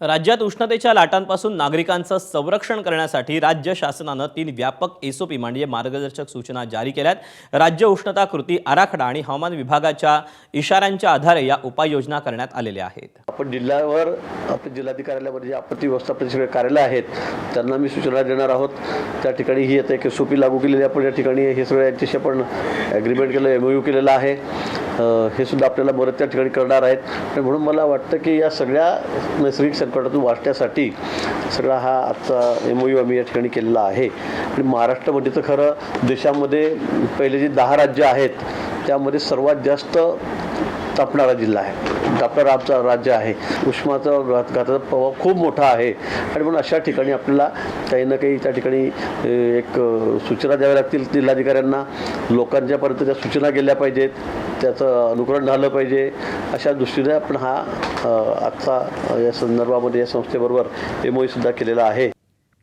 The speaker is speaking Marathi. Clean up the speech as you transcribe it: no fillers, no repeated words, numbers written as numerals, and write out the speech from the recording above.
राज्यात उष्णतेच्या लाटांपासून नागरिकांचं संरक्षण करण्यासाठी राज्य शासनानं 3 व्यापक एसओपी म्हणजे मार्गदर्शक सूचना जारी केल्यात। राज्य उष्णता कृती आराखडा आणि हवामान विभागाच्या इशाऱ्यांच्या आधारे या उपाययोजना करण्यात आलेल्या आहेत। आपण जिल्ह्यावर आपल्या जिल्हाधिकाऱ्यावर जे आपत्ती व्यवस्थापन सगळे कार्यालय आहेत त्यांना मी सूचना देणार आहोत। त्या ठिकाणी ही आता एक एसओपी लागू केलेली आपण या ठिकाणी हे सगळे यांच्याशी आपण ॲग्रीमेंट केलं, एमओयू केलेला आहे। हे सुद्धा आपल्याला बरेच त्या ठिकाणी करणार आहेत आणि म्हणून मला वाटतं की या सगळ्या नैसर्गिक संकटातून वाचण्यासाठी सगळा हा आजचा एमओयू आम्ही या ठिकाणी केलेला आहे। आणि महाराष्ट्रामध्ये तर खरं देशामध्ये पहिले जे 10 राज्य आहेत त्यामध्ये सर्वात जास्त तापणारा जिल्हा आहे, तापणारा आमचा राज्य आहे। उष्माचा घाताचा प्रभाव खूप मोठा आहे आणि म्हणून अशा ठिकाणी आपल्याला काही ना काही त्या ठिकाणी एक सूचना द्याव्या लागतील जिल्हाधिकाऱ्यांना। लोकांच्यापर्यंत त्या सूचना गेल्या पाहिजेत, त्याचं अनुकरण झालं पाहिजे। अशा दृष्टीने आपण हा आजचा या संदर्भामध्ये या संस्थेबरोबर एमओयू सुद्धा केलेला आहे।